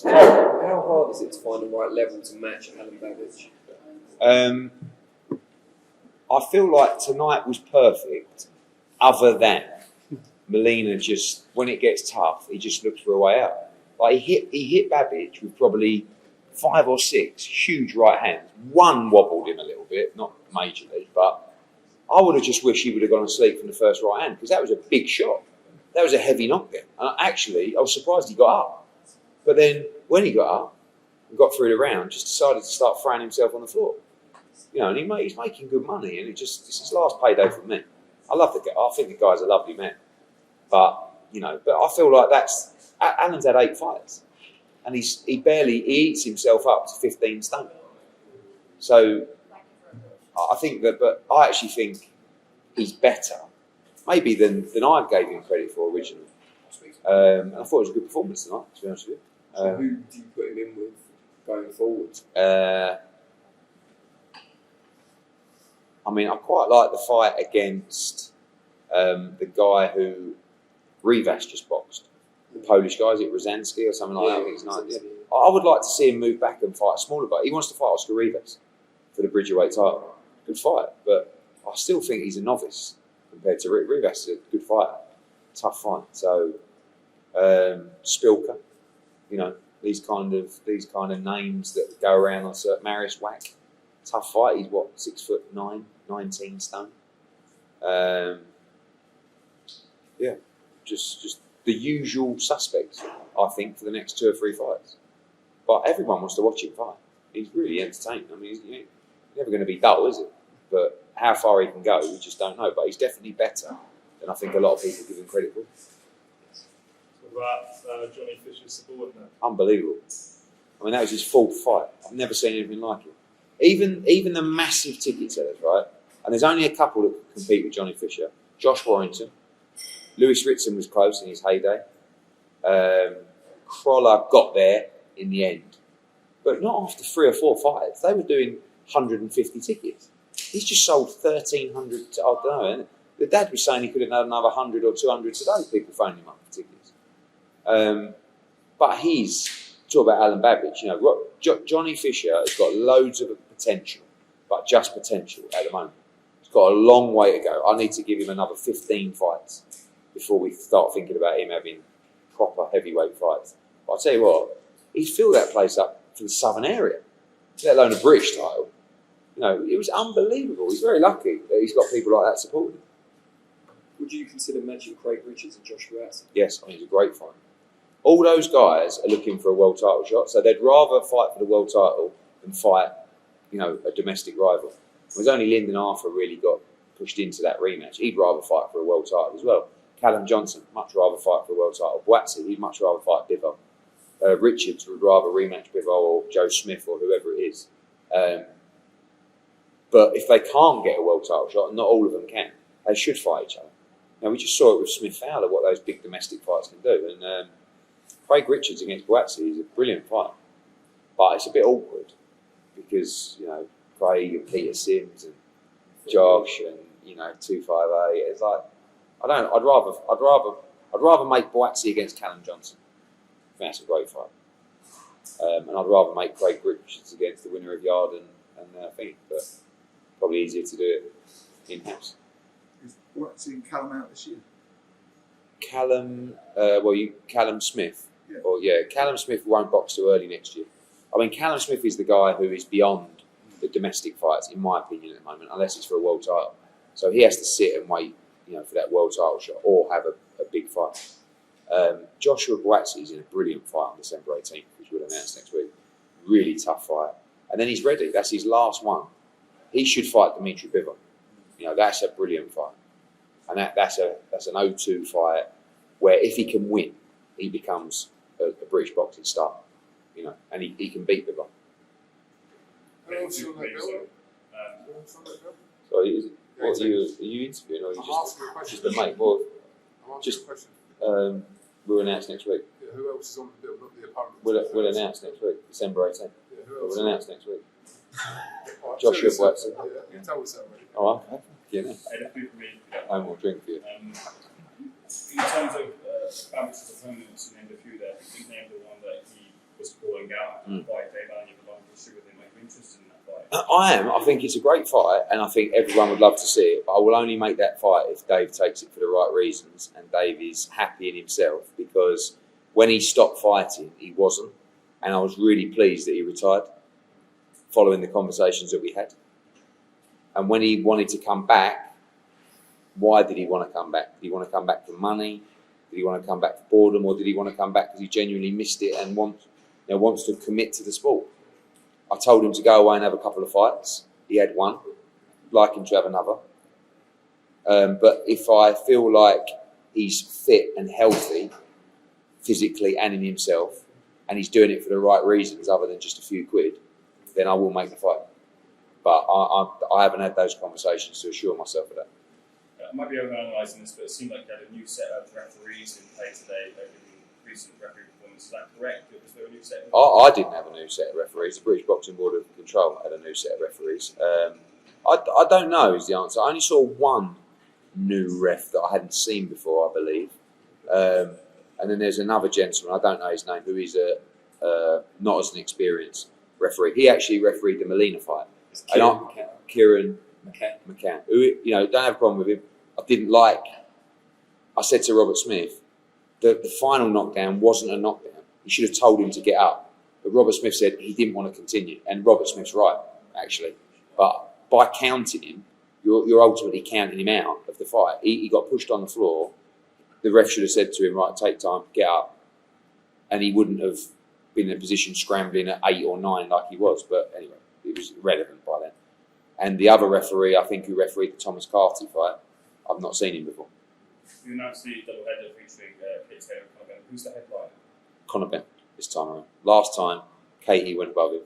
How hard is it to find the right level to match Alen Babic? I feel like tonight was perfect, other than Molina just, when it gets tough, he just looks for a way out. Like he hit Babic with probably 5 or 6 huge right hands. One wobbled him a little bit, not majorly, but I would have just wished he would have gone to sleep from the first right hand, because that was a big shot. That was a heavy knockdown. And actually, I was surprised he got up. But then when he got up and got through the round, just decided to start throwing himself on the floor. You know, and he's making good money, and it's his last payday for me. I love the guy. I think the guy's a lovely man. But I feel like Alan's had 8 fights, and he eats himself up to 15 stone. So I think but I actually think he's better, maybe than I gave him credit for originally. And I thought it was a good performance tonight, to be honest with you. So who do you put him in with going forward? I quite like the fight against the guy who Rivas just boxed. The Polish guy, is it Rozansky or something like that? I think it's nice. Yeah. I would like to see him move back and fight a smaller guy. He wants to fight Oscar Rivas for the Bridgerweight title. Good fight, but I still think he's a novice compared to Rivas. Is a good fighter, tough fight. So Spilka, these kind of names that go around on certain Marius Wack, tough fight. He's 6'9", 19 stone. Just the usual suspects, I think, for the next 2 or 3 fights. But everyone wants to watch him fight. He's really entertaining. He's never going to be dull, is it? But how far he can go, we just don't know. But he's definitely better than I think a lot of people give him credit for. What about Johnny Fisher's subordinate? Unbelievable. That was his 4th fight. I've never seen anything like it. Even the massive ticket sellers, right? And there's only a couple that could compete with Johnny Fisher. Josh Warrington. Lewis Ritson was close in his heyday. Crolla got there in the end. But not after 3 or 4 fights. They were doing 150 tickets. He's just sold 1,300. I don't know. And the dad was saying he could have had another 100 or 200 today, people phoning him up for tickets. But talk about Alen Babic. Johnny Fisher has got loads of potential, but just potential at the moment. He's got a long way to go. I need to give him another 15 fights before we start thinking about him having proper heavyweight fights. But I'll tell you what, he's filled that place up for the southern area, let alone a British title. It was unbelievable. He's very lucky that he's got people like that supporting him. Would you consider matching Craig Richards and Josh Watson? Yes, he's a great fighter. All those guys are looking for a world title shot, so they'd rather fight for the world title than fight, a domestic rival. It was only Lyndon Arthur really got pushed into that rematch. He'd rather fight for a world title as well. Callum Johnson, much rather fight for a world title. Boatsy, he'd much rather fight Bivol. Richards would rather rematch Bivol or Joe Smith or whoever it is. But if they can't get a world title shot, and not all of them can, they should fight each other. We just saw it with Smith Fowler, what those big domestic fights can do. And Craig Richards against Boatsy is a brilliant fight. But it's a bit awkward because, Craig and Peter Sims and Josh and, 258. It's like, I'd rather make Boatsy against Callum Johnson. I think that's a great fight. And I'd rather make Craig Richards against the winner of Yard and Fink, but probably easier to do it in-house. Is Boatsy Callum out this year? Callum Smith. Yeah. Callum Smith won't box too early next year. Callum Smith is the guy who is beyond the domestic fights, in my opinion, at the moment, unless it's for a world title. So he has to sit and wait, for that world title shot or have a big fight. Joshua Boatsy is in a brilliant fight on December 18th, which we'll announce next week. Really tough fight. And then he's ready. That's his last one. He should fight Dimitri Bivol. That's a brilliant fight. And that's an 0-2 fight where if he can win, he becomes a British boxing star. And he can beat Bivol. Who else is on that bill? So are you interviewing or are you just a mate? Well, we'll announce next week. Yeah, who else is on the bill? Not the opponent. We'll announce next week, December 18th. Yeah, who else? We'll announce next week. Right, Joshua Boatsy. Yeah, you tell us that already. Oh, okay. Yeah. No more drink for you. In terms of Babic's opponents, you named a few there. You named the one that he was calling out and fight Dave Allen, you were like, with him, like, you're interested in that fight. I am. I think it's a great fight, and I think everyone would love to see it. But I will only make that fight if Dave takes it for the right reasons, and Dave is happy in himself. Because when he stopped fighting, he wasn't, and I was really pleased that he retired, following the conversations that we had. And when he wanted to come back, why did he want to come back? Did he want to come back for money? Did he want to come back for boredom, or did he want to come back because he genuinely missed it and wants to commit to the sport? I told him to go away and have a couple of fights. He had one. I'd like him to have another. But if I feel like he's fit and healthy, physically and in himself, and he's doing it for the right reasons other than just a few quid, then I will make the fight. But I haven't had those conversations to assure myself of that. I might be overanalyzing this, but it seemed like you had a new set of referees in play today over the recent referee performance. Is that correct? Was there a new set? I didn't have a new set of referees. The British Boxing Board of Control had a new set of referees. I don't know is the answer. I only saw one new ref that I hadn't seen before, I believe. And then there's another gentleman, I don't know his name, who is not as an experienced referee. He actually refereed the Molina fight. Kieran McCann. Who, don't have a problem with him. I said to Robert Smith, the final knockdown wasn't a knockdown. He should have told him to get up. But Robert Smith said he didn't want to continue. And Robert Smith's right, actually. But by counting him, you're ultimately counting him out of the fight. He got pushed on the floor. The ref should have said to him, right, take time, get up. And he wouldn't have been in a position scrambling at 8 or 9 like he was. But anyway, it was irrelevant by then. And the other referee, I think, who refereed the Thomas Carty fight, I've not seen him before. You announced the double header featuring Kate Taylor and Conor Benn. Who's the headliner? Conor Benn this time around. Last time, Katie went above him.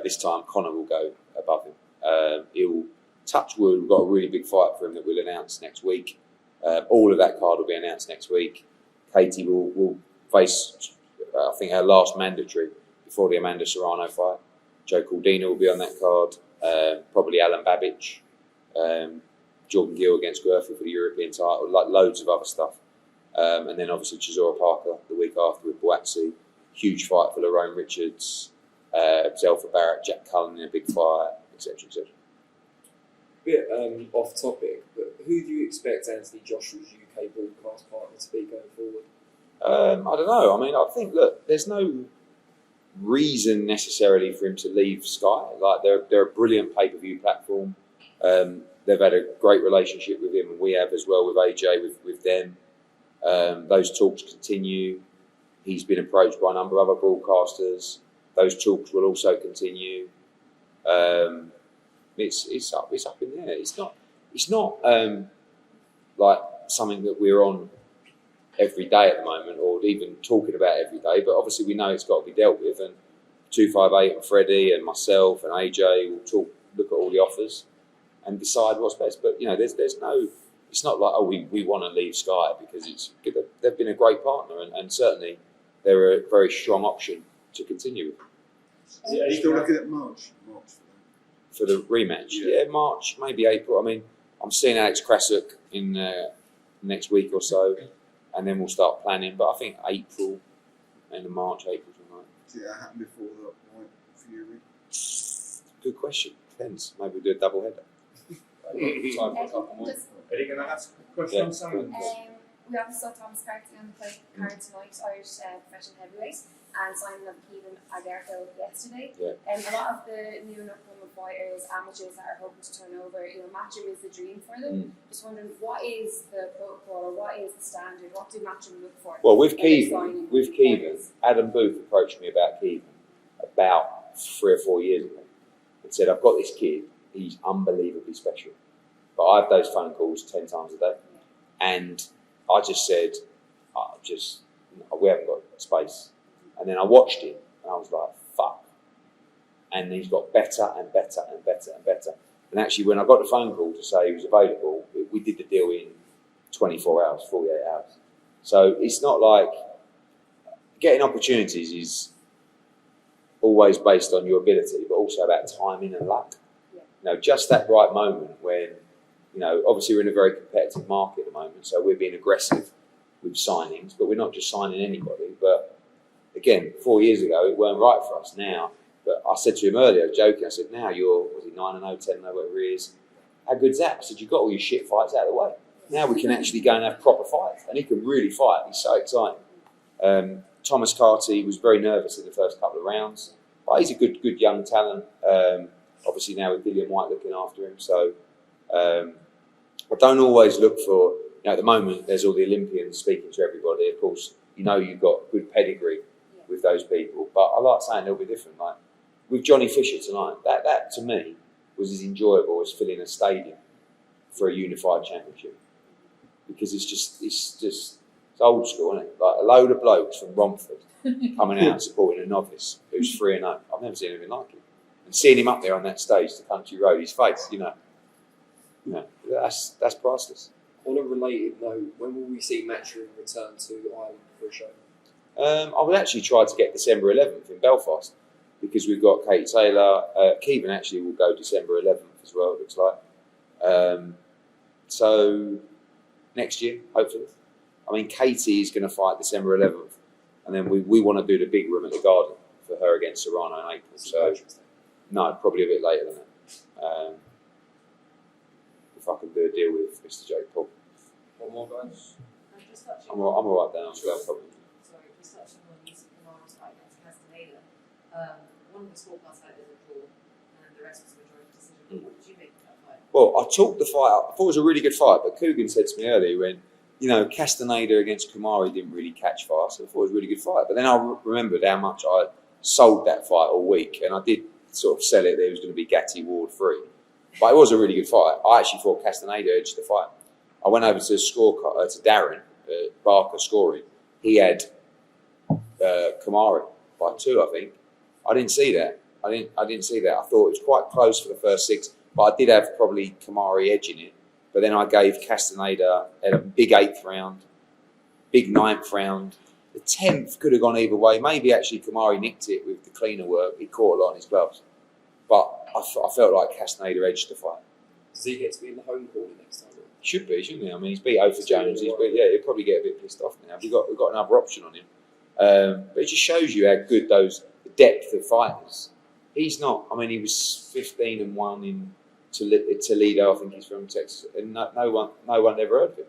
This time, Conor will go above him. He'll touch wood. We've got a really big fight for him that we'll announce next week. All of that card will be announced next week. Katie will face, I think, her last mandatory before the Amanda Serrano fight. Joe Caldina will be on that card. Probably Alen Babic. Jordan Gill against Guerfi for the European title. Like loads of other stuff. And then obviously Chisora Parker the week after with Boatsi. Huge fight for Lorraine Richards. Zelfa Barrett, Jack Cullen in a big fight, etc. etc. Bit off topic, but who do you expect Anthony Joshua's UK broadcast partner to be going forward? I don't know. I mean, I think, look, there's no reason necessarily for him to leave Sky. Like, they're a brilliant pay-per-view platform. They've had a great relationship with him, and we have as well with AJ, with them. Those talks continue. He's been approached by a number of other broadcasters. Those talks will also continue. It's up in there. It's not like something that we're on every day at the moment, or even talking about every day. But obviously, we know it's got to be dealt with. And 258 and Freddie and myself and AJ will look at all the offers and decide what's best. But there's no. It's not like we want to leave Sky, because they've been a great partner, and certainly they're a very strong option to continue with. Are you still looking at March For the rematch? Yeah, March, maybe April. I mean, I'm seeing Alex Krasuk in next week or so, and then we'll start planning. But I think April, end of March, April, something like that. Did that happen before that point for you? Good question. Depends. Maybe we'll do a double header. Time for a couple more. Are you going to ask a question on Simon? We also saw Thomas Carty on the card tonight, Irish professional heavyweight, and Simon Kevin Agarfield yesterday. Yeah. A lot of the new and upcoming fighters, amateurs that are hoping to turn over, matching is the dream for them. Just wondering, what is the protocol, or what is the standard? What do matching look for? Well, with Kevin, Adam Booth approached me about Kevin about 3 or 4 years ago and said, "I've got this kid. He's unbelievably special." But I have those phone calls 10 times a day. And I just said, we haven't got space. And then I watched him, and I was like, fuck. And he's got better and better and better and better. And actually, when I got the phone call to say he was available, we did the deal in 24 hours, 48 hours. So it's not like getting opportunities is always based on your ability, but also about timing and luck. Just that right moment when, obviously we're in a very competitive market at the moment, so we're being aggressive with signings, but we're not just signing anybody. But again, 4 years ago, it weren't right for us. Now, but I said to him earlier, joking, I said, now you're, was it 9-0, 10-0, whatever it is. How good's that? I said, you've got all your shit fights out of the way. Now we can actually go and have proper fights. And he can really fight. He's so exciting. Thomas Carty was very nervous in the first couple of rounds. But he's a good young talent. Obviously now with Dillian White looking after him. So I don't always look for, at the moment there's all the Olympians speaking to everybody. Of course, you've got good pedigree with those people. But I like saying they'll be different. Like with Johnny Fisher tonight, that to me was as enjoyable as filling a stadium for a unified championship. Because it's old school, isn't it? Like a load of blokes from Romford coming out and supporting a novice who's 3-0. I've never seen anything like it. And seeing him up there on that stage, the country road, his face, that's priceless. On a related note, when will we see Matchroom return to Ireland for a show? I would actually try to get December 11th in Belfast because we've got Kate Taylor. Keevan actually will go December 11th as well, it looks like. So next year, hopefully. I mean, Katie is going to fight December 11th, and then we want to do the big room at the Garden for her against Serrano in April. So no, probably a bit later than that. If I can do a deal with Mr. Jake Paul. One more, guys. I'm all right down as well, probably. Sorry, just touching on Yusuf Kamar's fight against Castaneda. One of the scorecards had it as a draw, and the rest was a majority decision. What did you make of that fight? Well, I talked the fight up. I thought it was a really good fight, but Coogan said to me earlier when, Castaneda against Kumari didn't really catch fire, so I thought it was a really good fight. But then I remembered how much I sold that fight all week, and I did sort of sell it that it was going to be Gatti Ward 3. But it was a really good fight. I actually thought Castaneda edged the fight. I went over to to Darren Barker scoring. He had Kumari by 2, I think. I didn't see that. I didn't see that. I thought it was quite close for the first 6, but I did have probably Kumari edging it. But then I gave Castaneda at a big 8th round, big 9th round. The 10th could have gone either way. Maybe actually Kumari nicked it with the cleaner work. He caught a lot on his gloves. But I felt like Castaneda edged the fight. Does he get to be in the home corner next time? Should be, shouldn't he? I mean, he's beat Ofer Jones. He'll probably get a bit pissed off now. We've got another option on him. But it just shows you how good the depth of fighters. He's not. I mean, he was 15-1 in Toledo. I think he's from Texas, and no one ever heard of him.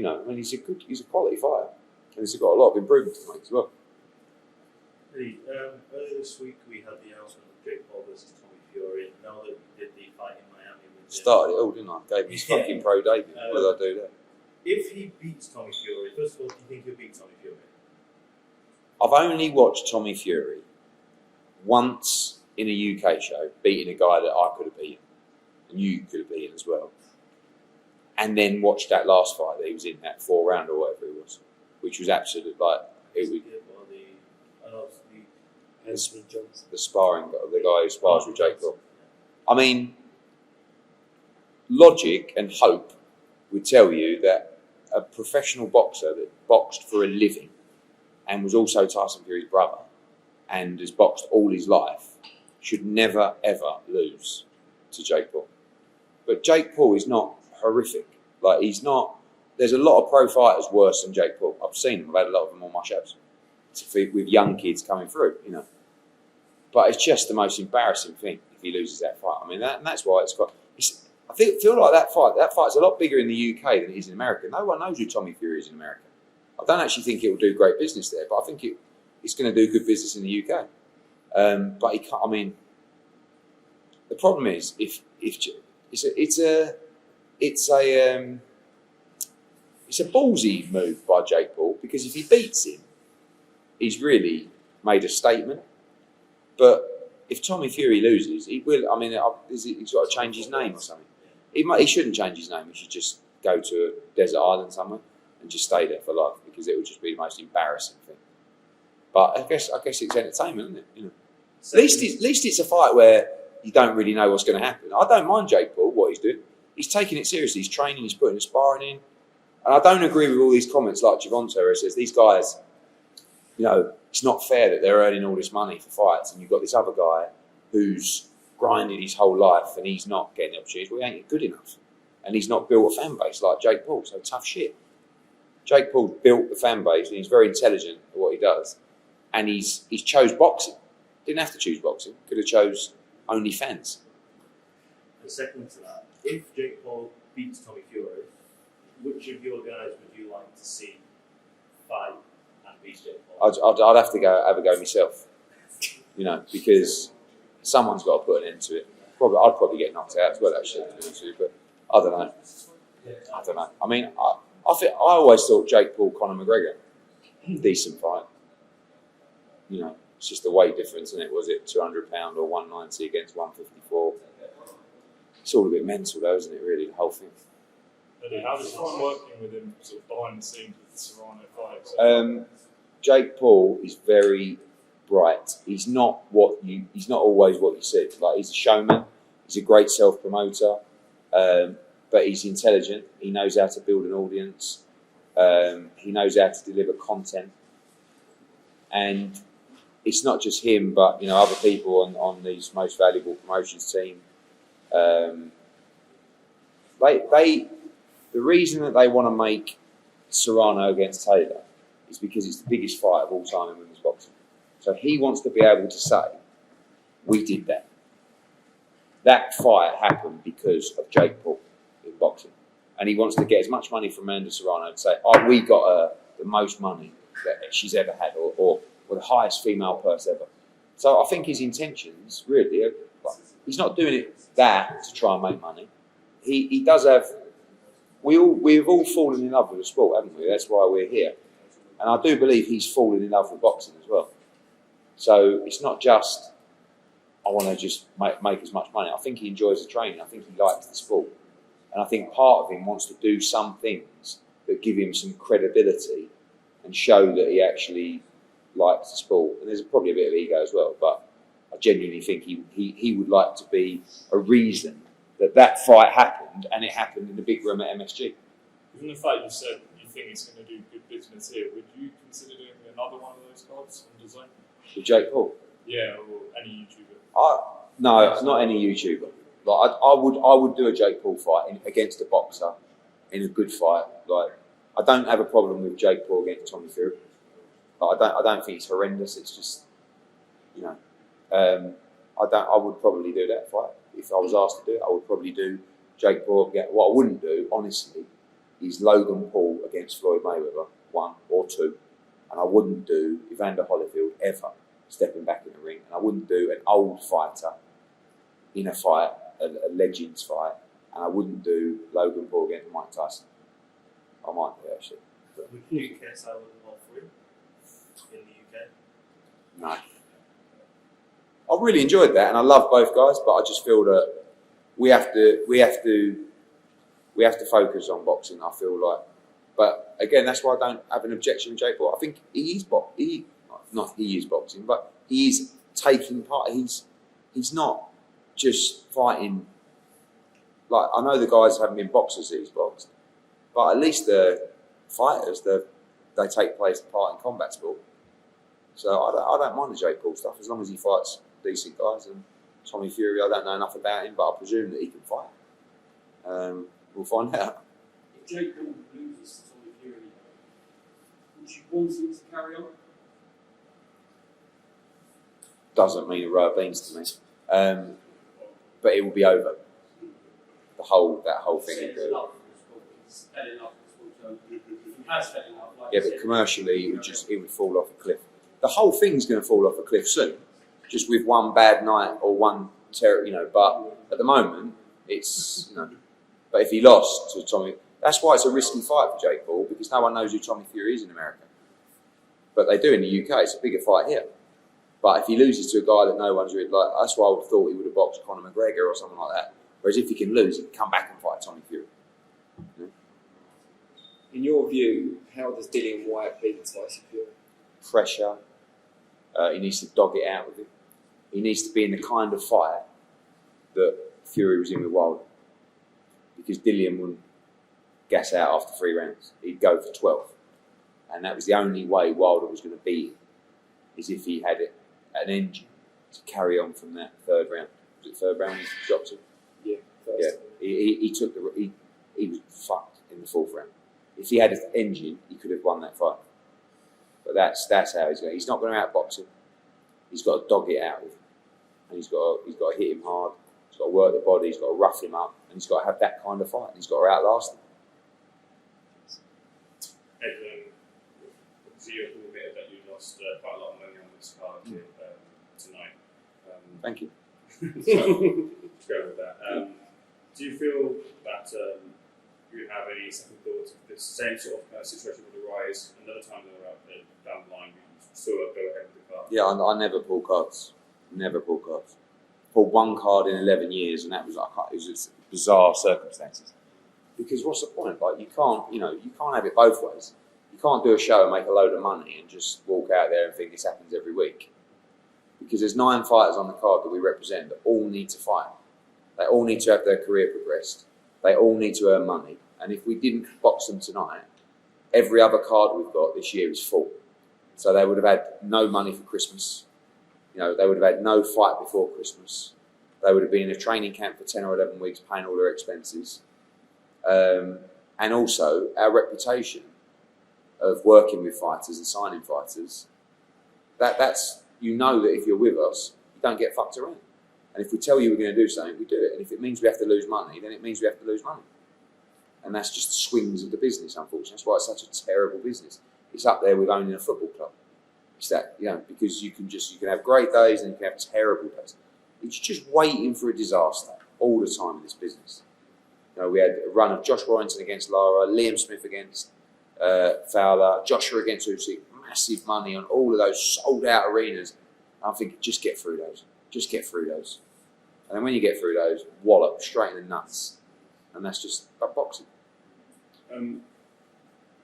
I mean, he's a quality fighter, and he's got a lot of improvement to make as well. Earlier this week we had the announcement of Jake Paul versus Tommy Fury. Now that we did the fight in Miami, Started it all, didn't I? Gave him his fucking pro debut. What did I do there? If he beats Tommy Fury, first of all, do you think he'll beat Tommy Fury? I've only watched Tommy Fury once in a UK show, beating a guy that I could have beaten, and you could have beaten as well. And then watched that last fight that he was in, that 4-round or whatever it was, which was absolute the sparring, the guy who spars with Jake Paul. I mean, logic and hope would tell you that a professional boxer that boxed for a living and was also Tyson Fury's brother and has boxed all his life should never, ever lose to Jake Paul. But Jake Paul is not horrific. Like, he's not... There's a lot of pro fighters worse than Jake Paul. I've seen them. I've had a lot of them on my shows with young kids coming through, But it's just the most embarrassing thing if he loses that fight. I mean, that's why it's got... I feel like that fight's a lot bigger in the UK than it is in America. No one knows who Tommy Fury is in America. I don't actually think it will do great business there, but I think it's going to do good business in the UK. But he can't. I mean, the problem is if it's a ballsy move by Jake Paul, because if he beats him, he's really made a statement. But if Tommy Fury loses, he will. I mean, he's got to change his name or something. He shouldn't change his name. He should just go to a desert island somewhere and just stay there for life, because it would just be the most embarrassing thing. But I guess it's entertainment, isn't it? At least it's a fight where you don't really know what's going to happen. I don't mind Jake Paul, what he's doing. He's taking it seriously. He's training. He's putting the sparring in. And I don't agree with all these comments like Javonte, where it says these guys, it's not fair that they're earning all this money for fights, and you've got this other guy who's grinded his whole life and he's not getting the opportunities. Well, he ain't good enough. And he's not built a fan base like Jake Paul, so tough shit. Jake Paul built the fan base and he's very intelligent at what he does. and he's chose boxing. Didn't have to choose boxing. Could have chose OnlyFans. And second to that, if Jake Paul beats Tommy Fury, which of your guys would you like to see fight and beat Jake Paul? I'd have to have a go myself, because someone's got to put an end to it. I'd probably get knocked out as well, actually, to be honest with you, but I don't know. I mean, I always thought Jake Paul, Conor McGregor, decent fight. It's just the weight difference, isn't it? Was it £200 or 190 against 154? It's all a bit mental, though, isn't it? Really, the whole thing. How does it working with him sort of behind the scenes with the Serrano fight? Jake Paul is very bright. He's not always what you see. Like, he's a showman. He's a great self-promoter, but he's intelligent. He knows how to build an audience. He knows how to deliver content, and it's not just him, but other people on these most valuable promotions team. The reason that they want to make Serrano against Taylor is because it's the biggest fight of all time in women's boxing. So he wants to be able to say, we did that. That fight happened because of Jake Paul in boxing. And he wants to get as much money from Amanda Serrano and say, we got her the most money that she's ever had, or the highest female purse ever. So I think his intentions really are, he's not doing that to try and make money. He does have. We've all fallen in love with the sport, haven't we? That's why we're here. And I do believe he's fallen in love with boxing as well. So it's not just, I want to just make as much money. I think he enjoys the training. I think he likes the sport. And I think part of him wants to do some things that give him some credibility and show that he actually likes the sport. And there's probably a bit of ego as well, but I genuinely think he would like to be a reason that fight happened, and it happened in the big room at MSG. Given the fact you said you think he's going to do good business here, would you consider doing another one of those cards on design? With Jake Paul? Yeah, or any YouTuber? No, not any YouTuber. Like I would do a Jake Paul fight against a boxer in a good fight. Like, I don't have a problem with Jake Paul against Tommy Fury. Like, I don't think it's horrendous. It's just, I would probably do that fight. If I was asked to do it, I would probably do Jake Paul against. What I wouldn't do, honestly, is Logan Paul against Floyd Mayweather, 1 or 2. And I wouldn't do Evander Holyfield ever stepping back in the ring. And I wouldn't do an old fighter in a fight, a Legends fight. And I wouldn't do Logan Paul against Mike Tyson. I might do, actually. Would you do KSI with them all three in the UK? No. I really enjoyed that, and I love both guys, but I just feel that we have to focus on boxing. I feel like, but again, that's why I don't have an objection with Jake Paul. I think he is boxing, but he is taking part. He's not just fighting. Like, I know the guys haven't been boxers that he's boxed, but at least the fighters, they take part in combat sport. So I don't mind the Jake Paul stuff as long as he fights decent guys. And Tommy Fury, I don't know enough about him, but I presume that he can fight. We'll find out. If Jake Paul loses to Tommy Fury, would you want him to carry on? Doesn't mean a row of beans to me. But it will be over. That whole thing. Yeah, but commercially, it would fall off a cliff. The whole thing's going to fall off a cliff soon, just with one bad night or one But at the moment, it's But if he lost to Tommy, that's why it's a risky fight for Jake Paul, because no one knows who Tommy Fury is in America. But they do in the UK. It's a bigger fight here. But if he loses to a guy that no one's really like, that's why I would have thought he would have boxed Conor McGregor or something like that. Whereas if he can lose, he can come back and fight Tommy Fury. In your view, how does Dillian Whyte beat Tyson Fury? Pressure. He needs to dog it out with him. He needs to be in the kind of fight that Fury was in with Wilder. Because Dillian wouldn't gas out after 3 rounds. He'd go for 12. And that was the only way Wilder was going to beat him, is if he had an engine to carry on from that 3rd round. Was it 3rd round he dropped him? Yeah. He was fucked in the 4th round. If he had an engine, he could have won that fight. But that's how he's going. He's not going to outbox him. He's got to dog it out with him, and he's got to hit him hard. He's got to work the body. He's got to rough him up, and he's got to have that kind of fight. And he's got to outlast him. Alen, so you admitted that you lost quite a lot of money on this card tonight. Thank you. Let's go with that. Do you feel that you have any second thoughts if this same sort of situation would arise another time down the line? You still go ahead with the card? Yeah, I never pull cards. Never pull cards. Pulled one card in 11 years, and that was it was just bizarre circumstances. Because what's the point? Like you can't have it both ways. You can't do a show and make a load of money and just walk out there and think this happens every week. Because there's 9 fighters on the card that we represent that all need to fight. They all need to have their career progressed. They all need to earn money. And if we didn't box them tonight, every other card we've got this year is full. So they would have had no money for Christmas. They would have had no fight before Christmas. They would have been in a training camp for 10 or 11 weeks paying all their expenses. And also our reputation of working with fighters and signing fighters, that's that if you're with us, you don't get fucked around. And if we tell you we're going to do something, we do it. And if it means we have to lose money, then it means we have to lose money. And that's just the swings of the business, unfortunately. That's why it's such a terrible business. It's up there with owning a football club. It's that, because you can have great days and you can have terrible days. It's just waiting for a disaster all the time in this business. We had a run of Josh Warrington against Lara, Liam Smith against Fowler, Joshua against Usyk, massive money on all of those sold out arenas. I'm thinking, just get through those. Just get through those. And then when you get through those, wallop straight in the nuts. And that's just boxing.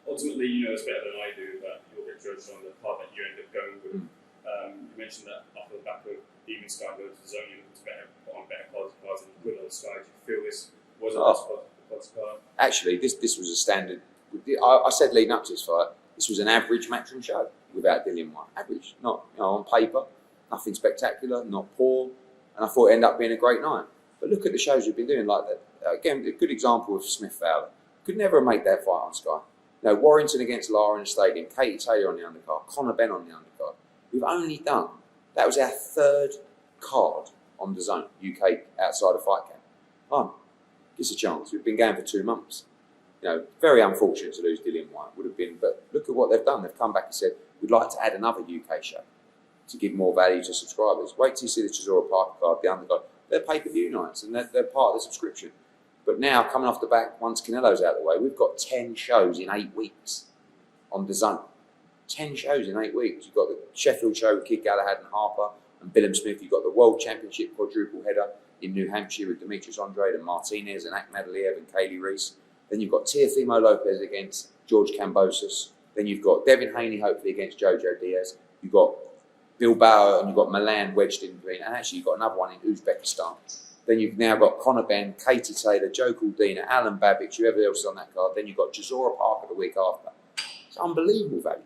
Ultimately, you know it's better than I do that you'll get judged on the part that you end up going with. You mentioned that off the back of Demon Sky goes to zone, you look to put on better quality cards and good on the sky. Do you feel this was a quality card? Actually, this was a standard. I said leading up to this fight, this was an average matchroom show without Dillian White. Average, not on paper, nothing spectacular, not poor, and I thought it ended up being a great night. But look at the shows we've been doing like that. Again, a good example of Smith Fowler. Could never make that fight on Sky. Warrington against Lara in the stadium, Katie Taylor on the undercard, Conor Benn on the undercard. We've only done, that was our 3rd card on the zone, UK outside of fight camp. Give us a chance. We've been going for 2 months. Very unfortunate to lose Dillian White, would have been, but look at what they've done. They've come back and said, we'd like to add another UK show to give more value to subscribers. Wait till you see the Chisora Parker card, the undercard. They're pay-per-view nights and they're part of the subscription. But now, coming off the back, once Canelo's out of the way, we've got 10 shows in 8 weeks on the zone. 10 shows in 8 weeks. You've got the Sheffield show with Kid Galahad and Harper and Billum Smith. You've got the World Championship quadruple header in New Hampshire with Demetrius Andrade and Martinez and Akhmadaliev and Kaylee Reese. Then you've got Teofimo Lopez against George Kambosos. Then you've got Devin Haney, hopefully, against Jojo Diaz. You've got Bilbao and you've got Milan wedged in between. And actually, you've got another one in Uzbekistan. Then you've now got Conor Benn, Katie Taylor, Joe Caldina, Alen Babic, whoever else is on that card. Then you've got Chisora Parker the week after. It's unbelievable value.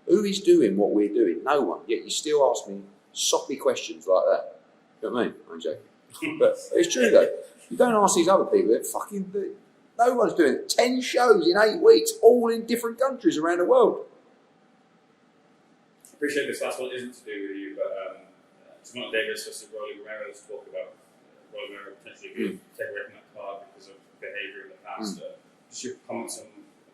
Who is doing what we're doing? No one. Yet you still ask me soppy questions like that. You know what I mean? I'm joking. But it's true though. You don't ask these other people that fucking do. No one's doing it. 10 shows in 8 weeks, all in different countries around the world. I appreciate this last one isn't to do with you, but Jamal Davis versus Rolly Romero, let's talk about Rolly Romero potentially being taken away from that card because of behaviour in the past. Just your comments on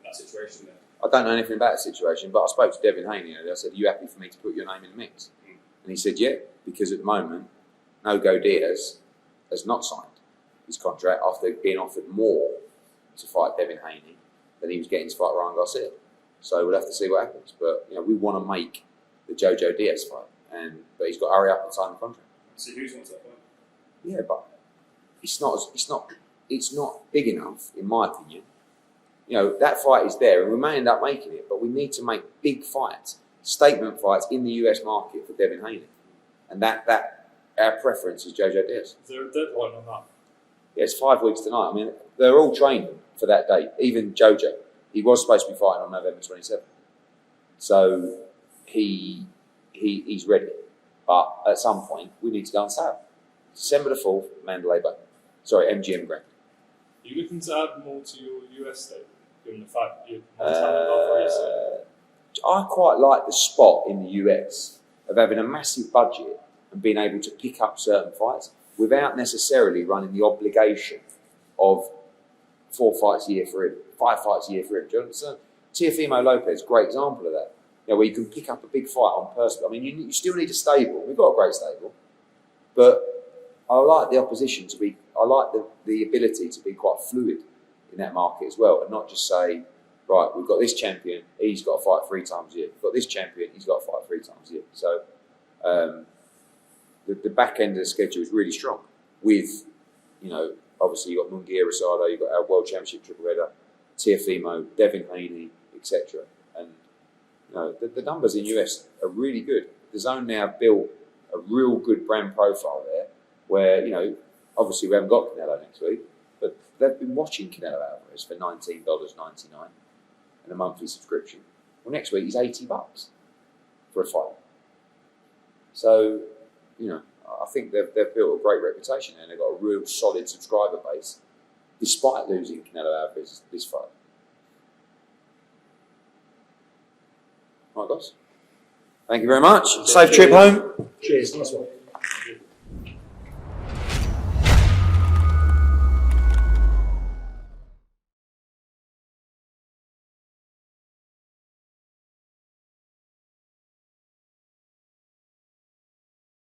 that situation there? I don't know anything about the situation, but I spoke to Devin Haney and I said, are you happy for me to put your name in the mix? And he said, yeah, because at the moment, No Go Diaz has not signed his contract after being offered more to fight Devin Haney than he was getting to fight Ryan Garcia. So we'll have to see what happens. But we want to make the Jojo Diaz fight, but he's got to hurry up and sign the contract. So who wants that fight? Yeah, but it's not big enough, in my opinion. That fight is there, and we may end up making it, but we need to make big fights, statement fights in the US market for Devin Haney, and that our preference is Jojo Diaz. Is there a deadline on that? Yeah, it's 5 weeks tonight. I mean, they're all training for that date. Even Jojo, he was supposed to be fighting on November 27th, so he's ready. But at some point, we need to go on sale. December the 4th, Mandalay Bay. Sorry, MGM Grand. Are you looking to add more to your US stable, given the fact that you're Montana Love racing? I quite like the spot in the US of having a massive budget and being able to pick up certain fights without necessarily running the obligation of 4 fights a year for him, 5 fights a year for him. Do you understand? Teofimo Lopez, great example of that. You know, where you can pick up a big fight on purpose. I mean, you still need a stable. We've got a great stable, but I like the opposition to be. I like the ability to be quite fluid in that market as well, and not just say, right, we've got this champion, he's got to fight 3 times a year. We've got this champion, he's got to fight 3 times a year. So the back end of the schedule is really strong. With, you know, obviously you've got Mcgee, Rosado, you've got our World Championship triple header, Teofimo, Devin Haney, etc. And you know, the numbers in US are really good. The Zone now built a real good brand profile there, where, you know, obviously we haven't got Canelo next week, but they've been watching Canelo Alvarez for $19.99 and a monthly subscription. Well, next week he's $80 for a fight. So, you know, I think they've built a great reputation and they've got a real solid subscriber base, despite losing Canelo Alvarez this fight. All right, guys. Thank you very much. Safe trip home. Cheers. Nice one.